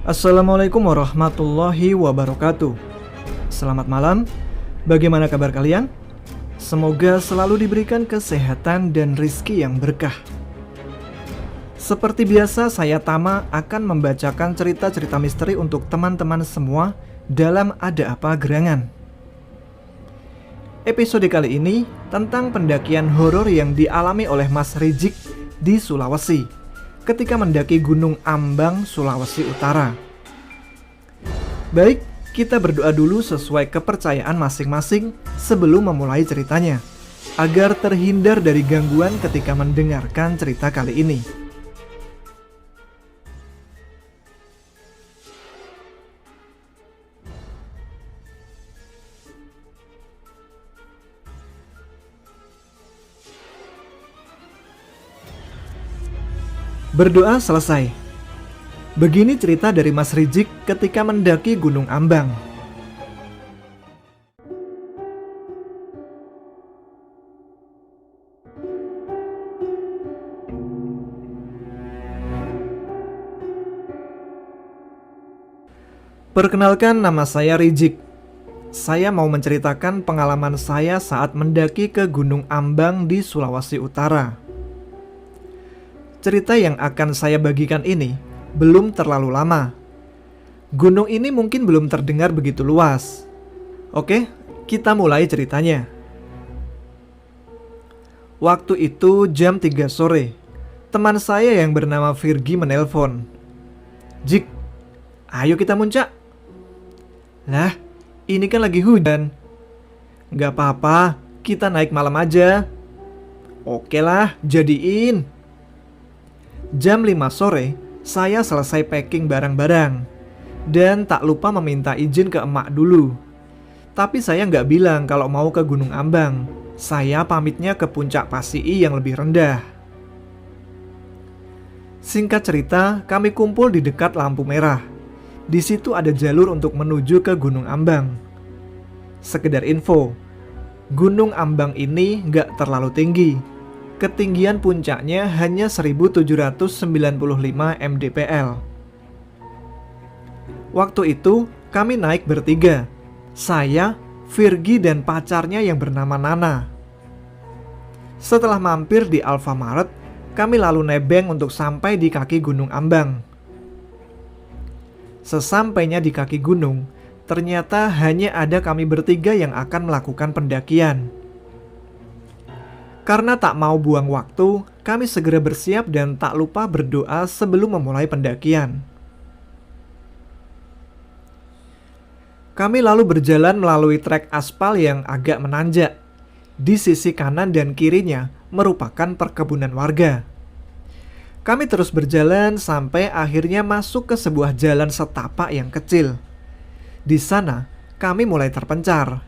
Assalamualaikum warahmatullahi wabarakatuh. Selamat malam, bagaimana kabar kalian? Semoga selalu diberikan kesehatan dan rizki yang berkah. Seperti biasa, saya Tama akan membacakan cerita-cerita misteri untuk teman-teman semua dalam Ada Apa Gerangan. Episode kali ini tentang pendakian horor yang dialami oleh Mas Rizik di Sulawesi ketika mendaki Gunung Ambang, Sulawesi Utara. Baik, kita berdoa dulu sesuai kepercayaan masing-masing sebelum memulai ceritanya, agar terhindar dari gangguan ketika mendengarkan cerita kali ini. Berdoa selesai. Begini cerita dari Mas Rizik ketika mendaki Gunung Ambang. Perkenalkan, nama saya Rizik. Saya mau menceritakan pengalaman saya saat mendaki ke Gunung Ambang di Sulawesi Utara. Cerita yang akan saya bagikan ini belum terlalu lama. Gunung ini mungkin belum terdengar begitu luas. Oke, kita mulai ceritanya. Waktu itu jam 3 sore. Teman saya yang bernama Virgi menelpon. "Jik, ayo kita muncak." "Lah, ini kan lagi hujan." "Gak apa-apa, kita naik malam aja." "Oke lah, jadiin." Jam 5 sore, saya selesai packing barang-barang dan tak lupa meminta izin ke emak dulu. Tapi saya nggak bilang kalau mau ke Gunung Ambang. Saya pamitnya ke puncak Pasii yang lebih rendah. Singkat cerita, kami kumpul di dekat lampu merah. Di situ ada jalur untuk menuju ke Gunung Ambang. Sekedar info, Gunung Ambang ini nggak terlalu tinggi. Ketinggian puncaknya hanya 1795 mdpl. Waktu itu kami naik bertiga. Saya, Virgi, dan pacarnya yang bernama Nana. Setelah mampir di Alfamart, kami lalu nebeng untuk sampai di kaki Gunung Ambang. Sesampainya di kaki gunung, ternyata hanya ada kami bertiga yang akan melakukan pendakian. Karena tak mau buang waktu, kami segera bersiap dan tak lupa berdoa sebelum memulai pendakian. Kami lalu berjalan melalui trek aspal yang agak menanjak. Di sisi kanan dan kirinya merupakan perkebunan warga. Kami terus berjalan sampai akhirnya masuk ke sebuah jalan setapak yang kecil. Di sana, kami mulai terpencar.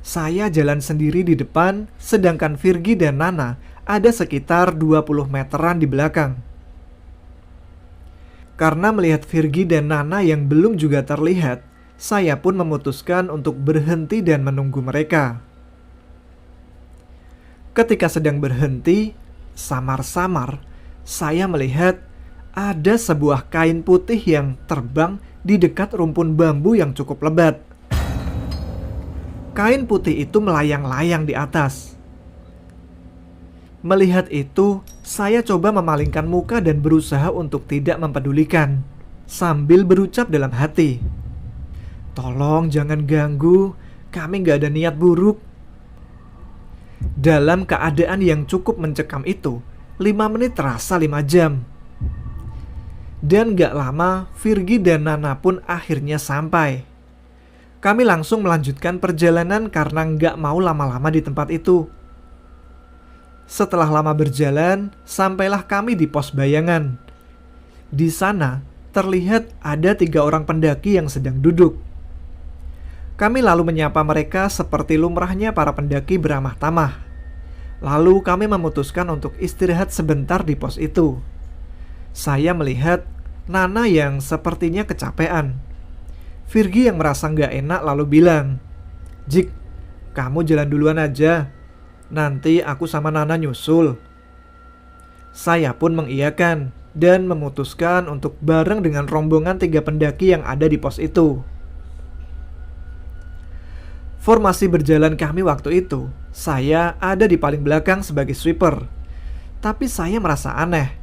Saya jalan sendiri di depan, sedangkan Virgi dan Nana ada sekitar 20 meteran di belakang. Karena melihat Virgi dan Nana yang belum juga terlihat, saya pun memutuskan untuk berhenti dan menunggu mereka. Ketika sedang berhenti, samar-samar saya melihat ada sebuah kain putih yang terbang di dekat rumpun bambu yang cukup lebat. Kain putih itu melayang-layang di atas. Melihat itu, saya coba memalingkan muka dan berusaha untuk tidak mempedulikan, sambil berucap dalam hati, "Tolong jangan ganggu, kami gak ada niat buruk." Dalam keadaan yang cukup mencekam itu, 5 menit terasa 5 jam. Dan gak lama, Virgi dan Nana pun akhirnya sampai. Kami langsung melanjutkan perjalanan karena nggak mau lama-lama di tempat itu. Setelah lama berjalan, sampailah kami di pos bayangan. Di sana, terlihat ada 3 orang pendaki yang sedang duduk. Kami lalu menyapa mereka seperti lumrahnya para pendaki beramah tamah. Lalu kami memutuskan untuk istirahat sebentar di pos itu. Saya melihat Nana yang sepertinya kecapean. Virgi yang merasa nggak enak lalu bilang, "Jik, kamu jalan duluan aja. Nanti aku sama Nana nyusul." Saya pun mengiyakan dan memutuskan untuk bareng dengan rombongan 3 pendaki yang ada di pos itu. Formasi berjalan kami waktu itu, saya ada di paling belakang sebagai sweeper. Tapi saya merasa aneh.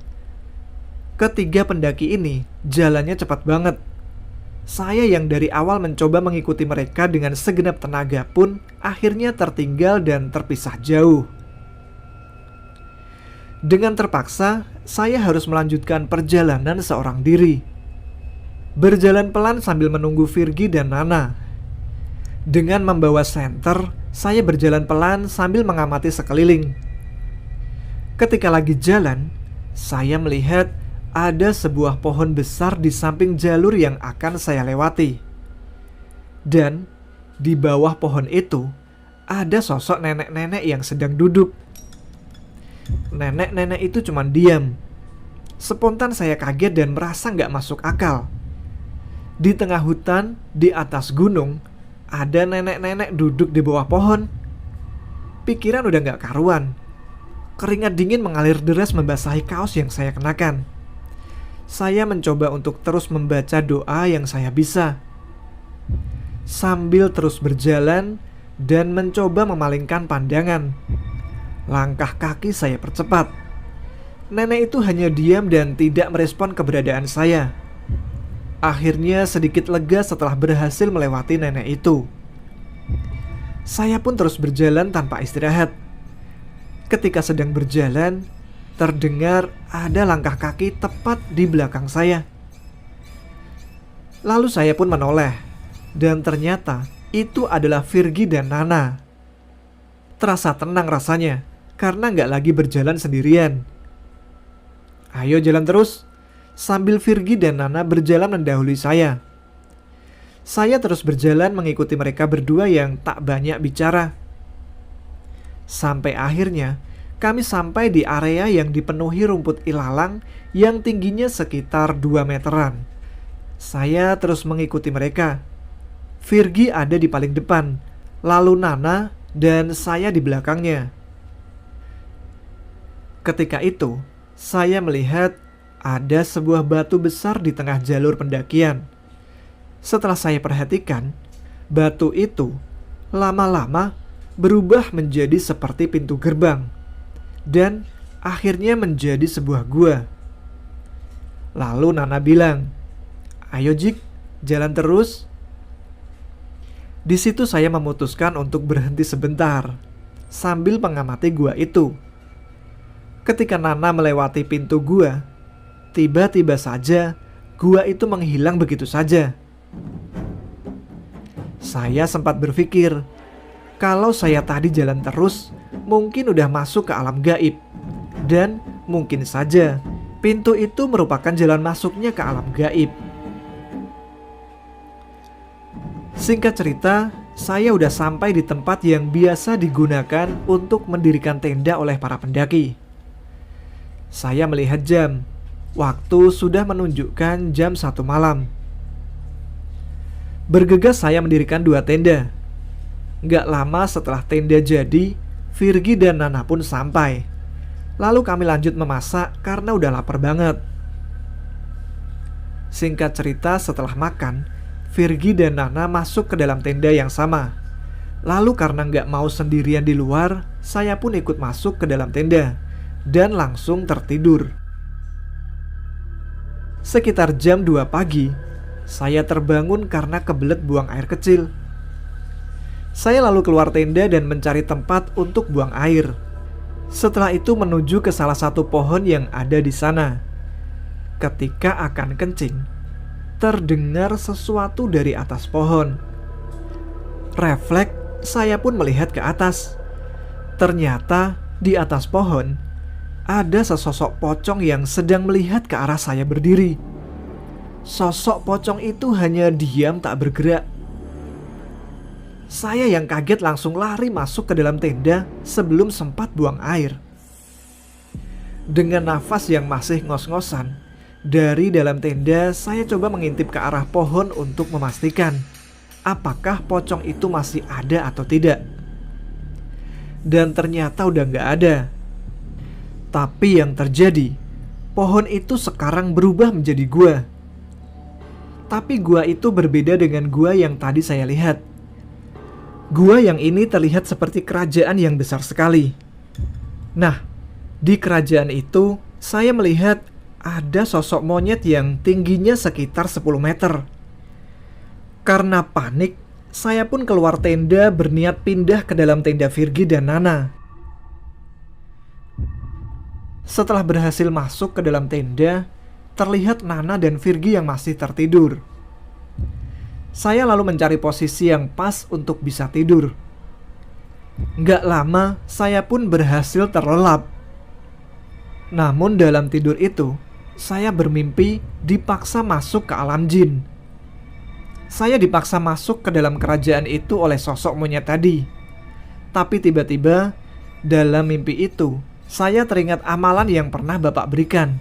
Ketiga pendaki ini jalannya cepat banget. Saya yang dari awal mencoba mengikuti mereka dengan segenap tenaga pun akhirnya tertinggal dan terpisah jauh. Dengan terpaksa, saya harus melanjutkan perjalanan seorang diri. Berjalan pelan sambil menunggu Virgi dan Nana. Dengan membawa senter, saya berjalan pelan sambil mengamati sekeliling. Ketika lagi jalan, saya melihat ada sebuah pohon besar di samping jalur yang akan saya lewati. Dan di bawah pohon itu ada sosok nenek-nenek yang sedang duduk. Nenek-nenek itu cuma diam. Spontan saya kaget dan merasa gak masuk akal. Di tengah hutan, di atas gunung, ada nenek-nenek duduk di bawah pohon. Pikiran udah gak karuan. Keringat dingin mengalir deras membasahi kaos yang saya kenakan. Saya mencoba untuk terus membaca doa yang saya bisa. Sambil terus berjalan dan mencoba memalingkan pandangan, langkah kaki saya percepat. Nenek itu hanya diam dan tidak merespon keberadaan saya. Akhirnya sedikit lega setelah berhasil melewati nenek itu. Saya pun terus berjalan tanpa istirahat. Ketika sedang berjalan, terdengar ada langkah kaki tepat di belakang saya. Lalu saya pun menoleh, dan ternyata itu adalah Virgi dan Nana. Terasa tenang rasanya, karena gak lagi berjalan sendirian. Ayo jalan terus, sambil Virgi dan Nana berjalan mendahului saya. Saya terus berjalan mengikuti mereka berdua yang tak banyak bicara. Sampai akhirnya kami sampai di area yang dipenuhi rumput ilalang yang tingginya sekitar 2 meteran. Saya terus mengikuti mereka. Virgi ada di paling depan, lalu Nana dan saya di belakangnya. Ketika itu, saya melihat ada sebuah batu besar di tengah jalur pendakian. Setelah saya perhatikan, batu itu lama-lama berubah menjadi seperti pintu gerbang dan akhirnya menjadi sebuah gua. Lalu Nana bilang, "Ayo Jik, jalan terus." Di situ saya memutuskan untuk berhenti sebentar sambil mengamati gua itu. Ketika Nana melewati pintu gua, tiba-tiba saja gua itu menghilang begitu saja. Saya sempat berpikir, kalau saya tadi jalan terus, mungkin udah masuk ke alam gaib. Dan mungkin saja pintu itu merupakan jalan masuknya ke alam gaib. Singkat cerita, saya udah sampai di tempat yang biasa digunakan untuk mendirikan tenda oleh para pendaki. Saya melihat jam. Waktu sudah menunjukkan jam 1 malam. Bergegas saya mendirikan 2 tenda. Gak lama setelah tenda jadi, Virgi dan Nana pun sampai. Lalu kami lanjut memasak karena udah lapar banget. Singkat cerita, setelah makan, Virgi dan Nana masuk ke dalam tenda yang sama. Lalu karena gak mau sendirian di luar, saya pun ikut masuk ke dalam tenda dan langsung tertidur. Sekitar jam 2 pagi, saya terbangun karena kebelet buang air kecil. Saya lalu keluar tenda dan mencari tempat untuk buang air. Setelah itu menuju ke salah satu pohon yang ada di sana. Ketika akan kencing, terdengar sesuatu dari atas pohon. Refleks, saya pun melihat ke atas. Ternyata di atas pohon ada sesosok pocong yang sedang melihat ke arah saya berdiri. Sosok pocong itu hanya diam tak bergerak. Saya yang kaget langsung lari masuk ke dalam tenda sebelum sempat buang air. Dengan nafas yang masih ngos-ngosan, dari dalam tenda saya coba mengintip ke arah pohon untuk memastikan apakah pocong itu masih ada atau tidak. Dan ternyata udah gak ada. Tapi yang terjadi, pohon itu sekarang berubah menjadi gua. Tapi gua itu berbeda dengan gua yang tadi saya lihat. Gua yang ini terlihat seperti kerajaan yang besar sekali. Nah, di kerajaan itu saya melihat ada sosok monyet yang tingginya sekitar 10 meter. Karena panik, saya pun keluar tenda berniat pindah ke dalam tenda Virgi dan Nana. Setelah berhasil masuk ke dalam tenda, terlihat Nana dan Virgi yang masih tertidur. Saya lalu mencari posisi yang pas untuk bisa tidur. Nggak lama, saya pun berhasil terlelap. Namun dalam tidur itu, saya bermimpi dipaksa masuk ke alam jin. Saya dipaksa masuk ke dalam kerajaan itu oleh sosok monyet tadi. Tapi tiba-tiba, dalam mimpi itu, saya teringat amalan yang pernah Bapak berikan.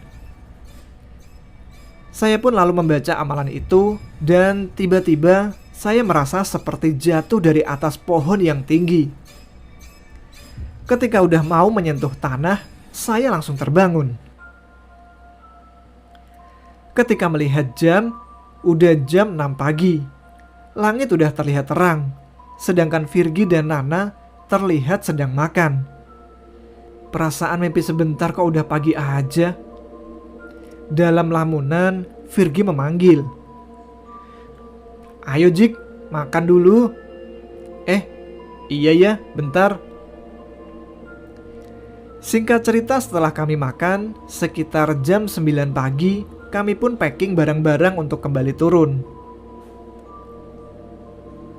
Saya pun lalu membaca amalan itu, dan tiba-tiba saya merasa seperti jatuh dari atas pohon yang tinggi. Ketika udah mau menyentuh tanah, saya langsung terbangun. Ketika melihat jam, udah jam 6 pagi. Langit udah terlihat terang, sedangkan Virgi dan Nana terlihat sedang makan. Perasaan mimpi sebentar kok udah pagi aja. Dalam lamunan, Virgi memanggil, "Ayo Jik, makan dulu." Iya ya, bentar." Singkat cerita, setelah kami makan, sekitar jam 9 pagi, kami pun packing barang-barang untuk kembali turun.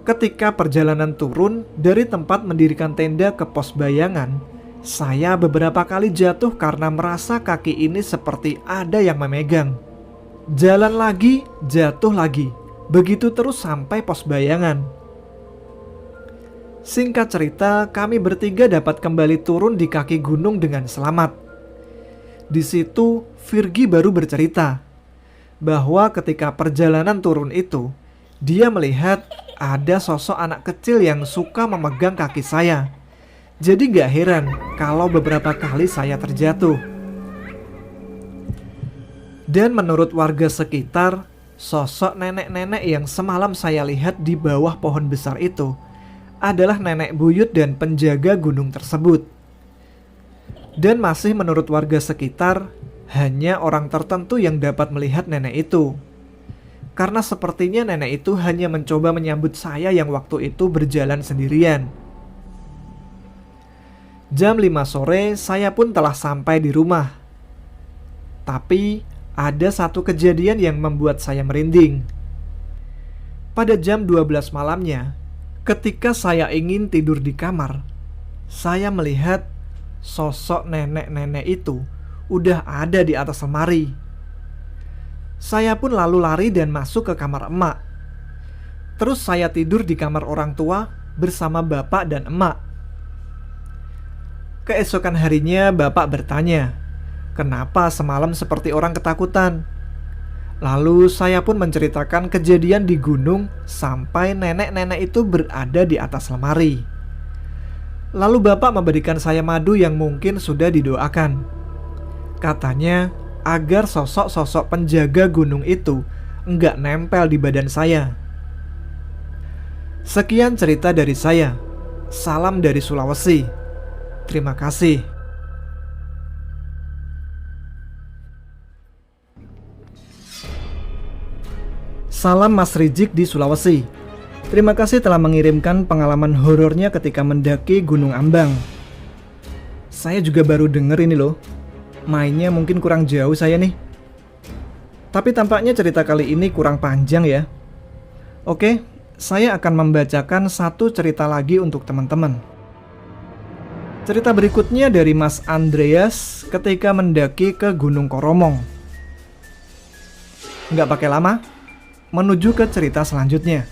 Ketika perjalanan turun dari tempat mendirikan tenda ke pos bayangan, saya beberapa kali jatuh karena merasa kaki ini seperti ada yang memegang. Jalan lagi, jatuh lagi. Begitu terus sampai pos bayangan. Singkat cerita, kami bertiga dapat kembali turun di kaki gunung dengan selamat. Di situ, Virgi baru bercerita bahwa ketika perjalanan turun itu, dia melihat ada sosok anak kecil yang suka memegang kaki saya. Jadi gak heran kalau beberapa kali saya terjatuh. Dan menurut warga sekitar, sosok nenek-nenek yang semalam saya lihat di bawah pohon besar itu adalah nenek buyut dan penjaga gunung tersebut. Dan masih menurut warga sekitar, hanya orang tertentu yang dapat melihat nenek itu. Karena sepertinya nenek itu hanya mencoba menyambut saya yang waktu itu berjalan sendirian. Jam 5 sore saya pun telah sampai di rumah. Tapi ada satu kejadian yang membuat saya merinding. Pada jam 12 malamnya, ketika saya ingin tidur di kamar, saya melihat sosok nenek-nenek itu udah ada di atas lemari. Saya pun lalu lari dan masuk ke kamar emak. Terus saya tidur di kamar orang tua bersama bapak dan emak. Keesokan harinya bapak bertanya, kenapa semalam seperti orang ketakutan? Lalu saya pun menceritakan kejadian di gunung sampai nenek-nenek itu berada di atas lemari. Lalu bapak memberikan saya madu yang mungkin sudah didoakan. Katanya agar sosok-sosok penjaga gunung itu enggak nempel di badan saya. Sekian cerita dari saya. Salam dari Sulawesi. Terima kasih. Salam Mas Rijik di Sulawesi. Terima kasih telah mengirimkan pengalaman horornya ketika mendaki Gunung Ambang. Saya juga baru denger ini loh. Mainnya mungkin kurang jauh saya nih. Tapi tampaknya cerita kali ini kurang panjang ya. Oke, saya akan membacakan satu cerita lagi untuk teman-teman. Cerita berikutnya dari Mas Andreas ketika mendaki ke Gunung Koromong. Nggak pakai lama, menuju ke cerita selanjutnya.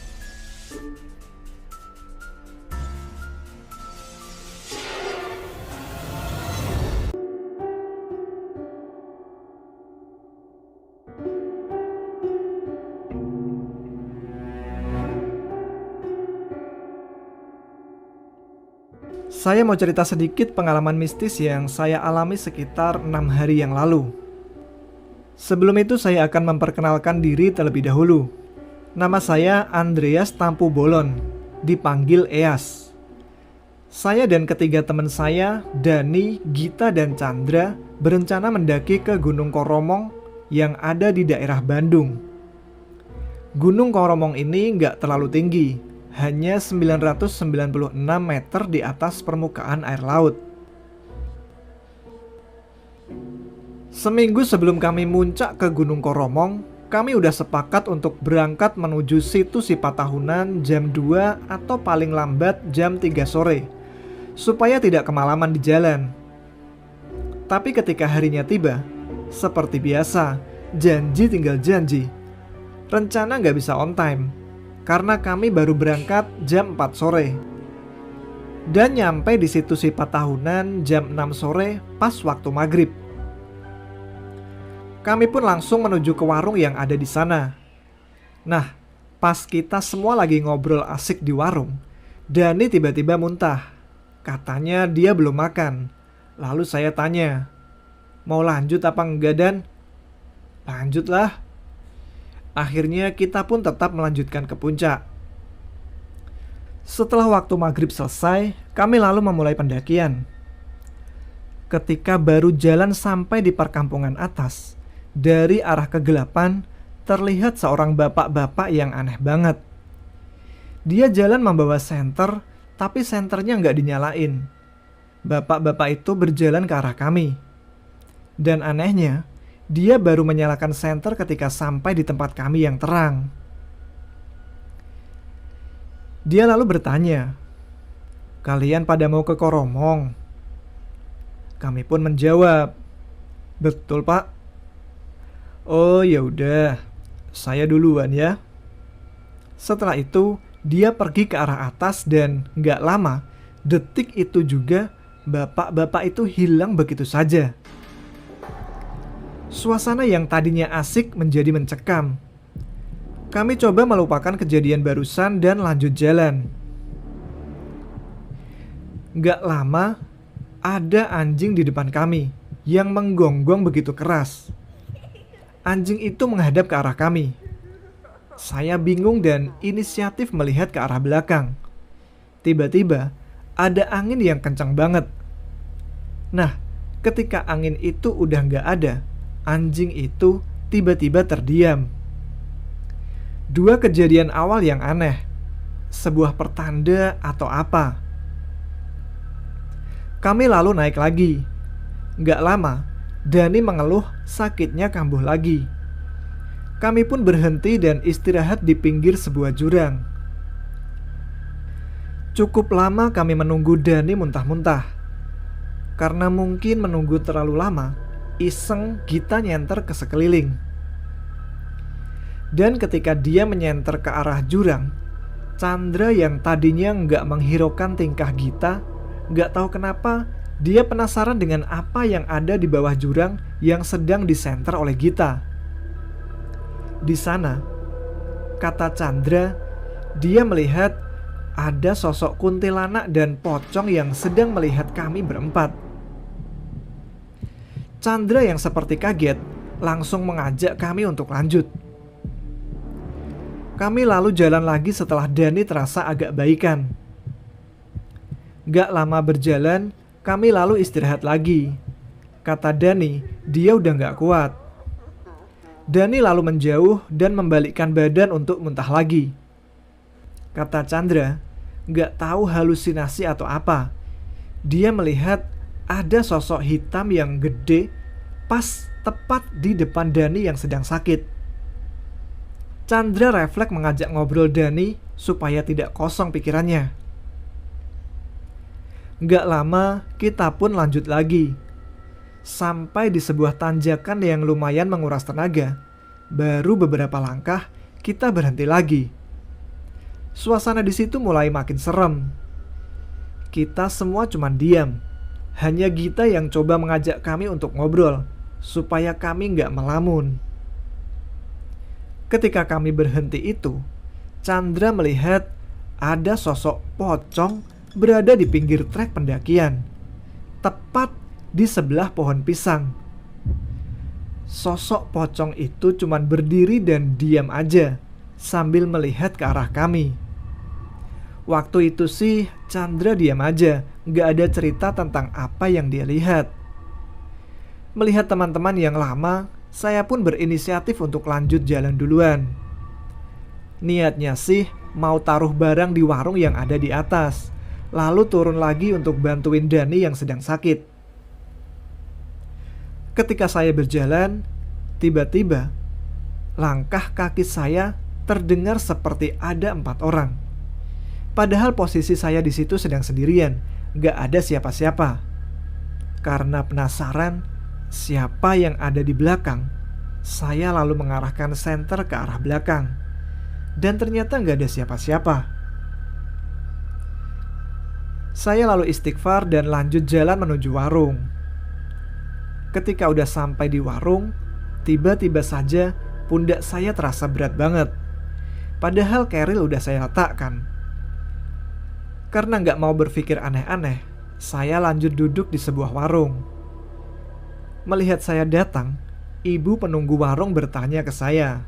Saya mau cerita sedikit pengalaman mistis yang saya alami sekitar 6 hari yang lalu. Sebelum itu saya akan memperkenalkan diri terlebih dahulu. Nama saya Andreas Tampu Bolon, dipanggil Eas. Saya dan ketiga teman saya, Dani, Gita, dan Chandra, berencana mendaki ke Gunung Koromong yang ada di daerah Bandung. Gunung Koromong ini nggak terlalu tinggi, hanya 996 meter di atas permukaan air laut. Seminggu sebelum kami muncak ke Gunung Koromong, kami udah sepakat untuk berangkat menuju situs Sipatahunan jam 2 atau paling lambat jam 3 sore, supaya tidak kemalaman di jalan. Tapi ketika harinya tiba, seperti biasa, janji tinggal janji. Rencana nggak bisa on time, karena kami baru berangkat jam 4 sore. Dan nyampe di situs Sipatahunan jam 6 sore pas waktu maghrib. Kami pun langsung menuju ke warung yang ada di sana. Nah, pas kita semua lagi ngobrol asik di warung, Dani tiba-tiba muntah. Katanya dia belum makan. Lalu saya tanya, "Mau lanjut apa enggak, Dan?" "Lanjutlah." Akhirnya kita pun tetap melanjutkan ke puncak. Setelah waktu maghrib selesai, kami lalu memulai pendakian. Ketika baru jalan sampai di perkampungan atas, dari arah kegelapan terlihat seorang bapak-bapak yang aneh banget. Dia jalan membawa senter, tapi senternya nggak dinyalain. Bapak-bapak itu berjalan ke arah kami. Dan anehnya, dia baru menyalakan senter ketika sampai di tempat kami yang terang. Dia lalu bertanya, "Kalian pada mau ke Koromong?" Kami pun menjawab, "Betul, Pak." "Oh ya udah, saya duluan ya." Setelah itu, dia pergi ke arah atas dan gak lama, detik itu juga bapak-bapak itu hilang begitu saja. Suasana yang tadinya asik menjadi mencekam. Kami coba melupakan kejadian barusan dan lanjut jalan. Gak lama, ada anjing di depan kami yang menggonggong begitu keras. Anjing itu menghadap ke arah kami. Saya bingung dan inisiatif melihat ke arah belakang. Tiba-tiba, ada angin yang kencang banget. Nah, ketika angin itu udah gak ada, anjing itu tiba-tiba terdiam. Dua kejadian awal yang aneh. Sebuah pertanda atau apa? Kami lalu naik lagi. Gak lama, Dani mengeluh sakitnya kambuh lagi. Kami pun berhenti dan istirahat di pinggir sebuah jurang. Cukup lama kami menunggu Dani muntah-muntah. Karena mungkin menunggu terlalu lama, iseng Gita nyenter ke sekeliling. Dan ketika dia menyenter ke arah jurang, Chandra yang tadinya nggak menghiraukan tingkah Gita, nggak tahu kenapa dia penasaran dengan apa yang ada di bawah jurang yang sedang disenter oleh Gita. Di sana, kata Chandra, dia melihat ada sosok kuntilanak dan pocong yang sedang melihat kami berempat. Chandra yang seperti kaget langsung mengajak kami untuk lanjut. Kami lalu jalan lagi setelah Dani terasa agak baikan. Gak lama berjalan, kami lalu istirahat lagi. Kata Dani, dia udah gak kuat. Dani lalu menjauh dan membalikkan badan untuk muntah lagi. Kata Chandra, gak tahu halusinasi atau apa. Dia melihat ada sosok hitam yang gede pas tepat di depan Dani yang sedang sakit. Chandra refleks mengajak ngobrol Dani supaya tidak kosong pikirannya. Gak lama kita pun lanjut lagi. Sampai di sebuah tanjakan yang lumayan menguras tenaga. Baru beberapa langkah kita berhenti lagi. Suasana di situ mulai makin serem. Kita semua cuma diam. Hanya Gita yang coba mengajak kami untuk ngobrol, supaya kami gak melamun. Ketika kami berhenti itu, Chandra melihat ada sosok pocong berada di pinggir trek pendakian, tepat di sebelah pohon pisang. Sosok pocong itu cuman berdiri dan diam aja sambil melihat ke arah kami. Waktu itu sih Chandra diam aja, gak ada cerita tentang apa yang dia lihat. Melihat teman-teman yang lama, saya pun berinisiatif untuk lanjut jalan duluan. Niatnya sih mau taruh barang di warung yang ada di atas, lalu turun lagi untuk bantuin Dani yang sedang sakit. Ketika saya berjalan, tiba-tiba langkah kaki saya terdengar seperti ada 4 orang. Padahal posisi saya di situ sedang sendirian, gak ada siapa-siapa. Karena penasaran siapa yang ada di belakang, saya lalu mengarahkan senter ke arah belakang. Dan ternyata gak ada siapa-siapa. Saya lalu istighfar dan lanjut jalan menuju warung. Ketika udah sampai di warung, tiba-tiba saja pundak saya terasa berat banget. Padahal keril udah saya letakkan. Karena gak mau berpikir aneh-aneh, saya lanjut duduk di sebuah warung. Melihat saya datang, ibu penunggu warung bertanya ke saya,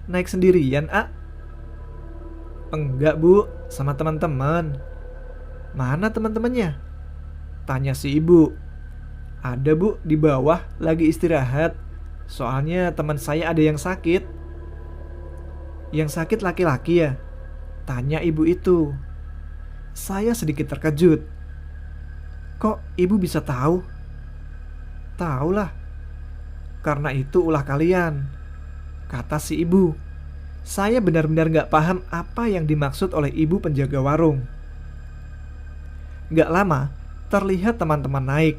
"Naik sendirian, A?" "Enggak, Bu, sama teman-teman." "Mana teman-temannya?" tanya si ibu. "Ada, Bu, di bawah lagi istirahat. Soalnya teman saya ada yang sakit." "Yang sakit laki-laki ya?" tanya ibu itu. Saya sedikit terkejut. "Kok ibu bisa tahu?" "Tahu lah. Karena itu ulah kalian," kata si ibu. Saya benar-benar gak paham apa yang dimaksud oleh ibu penjaga warung. Gak lama, terlihat teman-teman naik.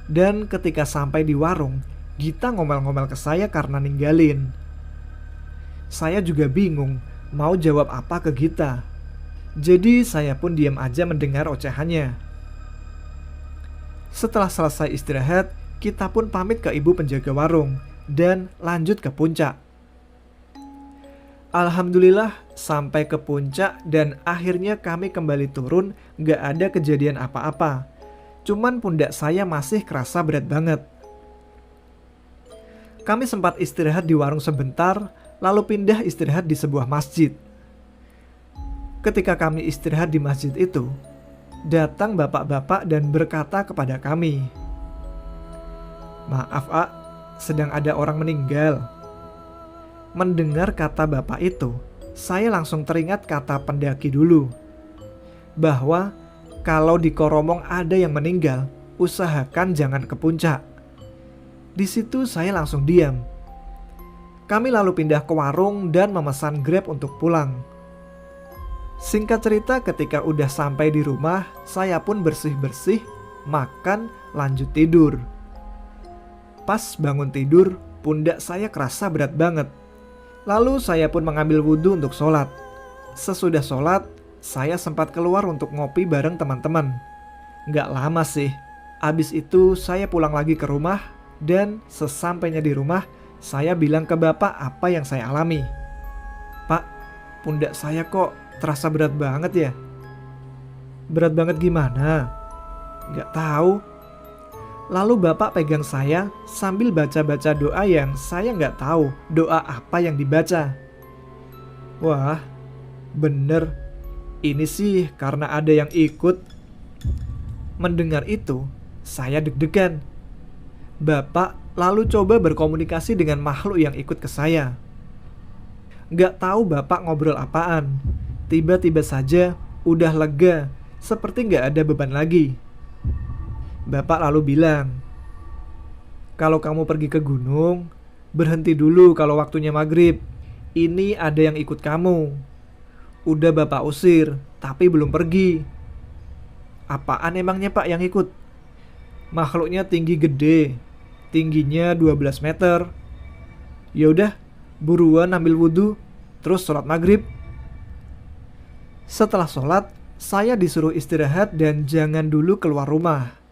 Dan ketika sampai di warung, Gita ngomel-ngomel ke saya karena ninggalin. Saya juga bingung mau jawab apa ke Gita. Jadi saya pun diam aja mendengar ocehannya. Setelah selesai istirahat, kita pun pamit ke ibu penjaga warung dan lanjut ke puncak. Alhamdulillah sampai ke puncak dan akhirnya kami kembali turun, gak ada kejadian apa-apa. Cuman pundak saya masih kerasa berat banget. Kami sempat istirahat di warung sebentar, lalu pindah istirahat di sebuah masjid. Ketika kami istirahat di masjid itu, datang bapak-bapak dan berkata kepada kami, "Maaf, A, sedang ada orang meninggal." Mendengar kata bapak itu, saya langsung teringat kata pendaki dulu, bahwa kalau di Koromong ada yang meninggal, usahakan jangan ke puncak. Di situ saya langsung diam. Kami lalu pindah ke warung dan memesan Grab untuk pulang. Singkat cerita, ketika udah sampai di rumah, saya pun bersih-bersih, makan, lanjut tidur. Pas bangun tidur, pundak saya kerasa berat banget. Lalu saya pun mengambil wudhu untuk sholat. Sesudah sholat, saya sempat keluar untuk ngopi bareng teman-teman. Gak lama sih, abis itu saya pulang lagi ke rumah. Dan sesampainya di rumah, saya bilang ke bapak apa yang saya alami. "Pak, pundak saya kok terasa berat banget ya." "Berat banget gimana?" "Gak tahu." Lalu bapak pegang saya sambil baca-baca doa yang saya gak tahu doa apa yang dibaca. Wah, bener. Ini sih karena ada yang ikut. Mendengar itu, saya deg-degan. Bapak lalu coba berkomunikasi dengan makhluk yang ikut ke saya. Gak tahu bapak ngobrol apaan. Tiba-tiba saja udah lega, seperti gak ada beban lagi. Bapak lalu bilang, "Kalau kamu pergi ke gunung, berhenti dulu kalau waktunya maghrib. Ini ada yang ikut kamu. Udah bapak usir, tapi belum pergi." "Apaan emangnya Pak yang ikut?" "Makhluknya tinggi gede, tingginya 12 meter. Ya udah, buruan ambil wudhu, terus sholat maghrib." Setelah sholat, saya disuruh istirahat dan jangan dulu keluar rumah.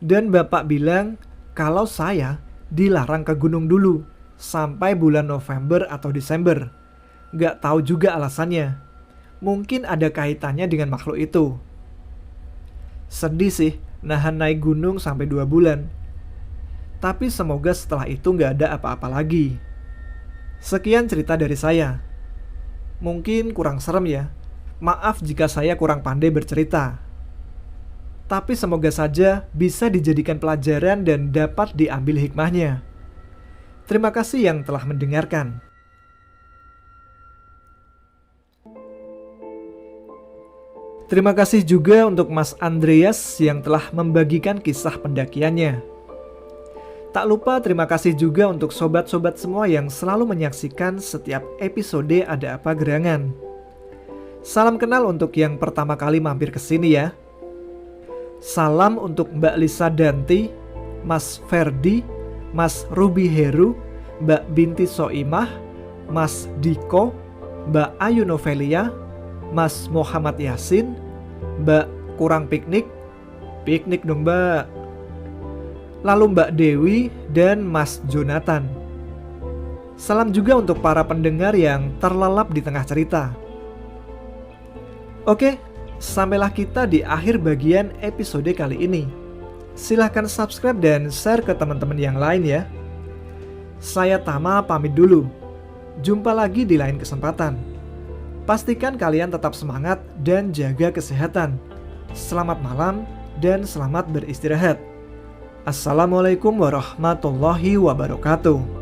Dan bapak bilang kalau saya dilarang ke gunung dulu sampai bulan November atau Desember. Gak tahu juga alasannya. Mungkin ada kaitannya dengan makhluk itu. Sedih sih, nahan naik gunung sampai 2 bulan. Tapi semoga setelah itu nggak ada apa-apa lagi. Sekian cerita dari saya. Mungkin kurang serem ya. Maaf jika saya kurang pandai bercerita. Tapi semoga saja bisa dijadikan pelajaran dan dapat diambil hikmahnya. Terima kasih yang telah mendengarkan. Terima kasih juga untuk Mas Andreas yang telah membagikan kisah pendakiannya. Tak lupa terima kasih juga untuk sobat-sobat semua yang selalu menyaksikan setiap episode Ada Apa Gerangan. Salam kenal untuk yang pertama kali mampir ke sini ya. Salam untuk Mbak Lisa Danti, Mas Ferdi, Mas Ruby Heru, Mbak Binti Soimah, Mas Diko, Mbak Ayu Novelia, Mas Muhammad Yasin, Mbak Kurang Piknik, piknik dong Mbak. Lalu Mbak Dewi dan Mas Jonathan. Salam juga untuk para pendengar yang terlelap di tengah cerita. Oke, sampailah kita di akhir bagian episode kali ini. Silahkan subscribe dan share ke teman-teman yang lain ya. Saya Tama pamit dulu. Jumpa lagi di lain kesempatan. Pastikan kalian tetap semangat dan jaga kesehatan. Selamat malam dan selamat beristirahat. Assalamualaikum warahmatullahi wabarakatuh.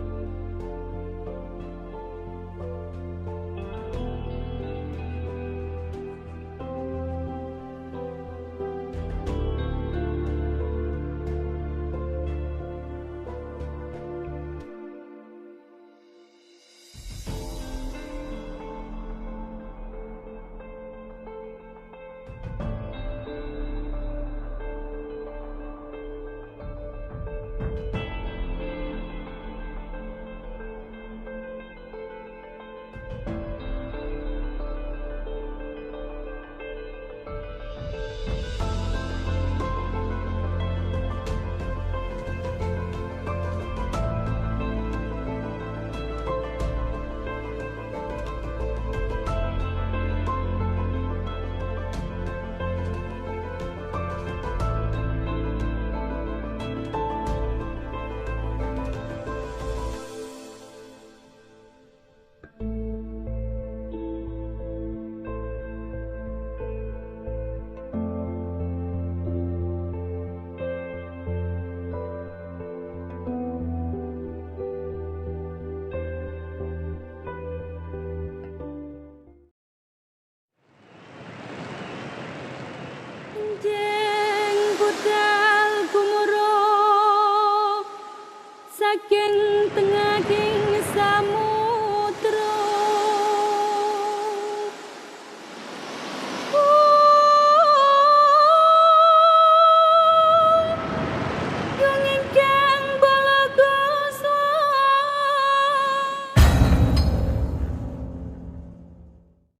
Jeng Buddha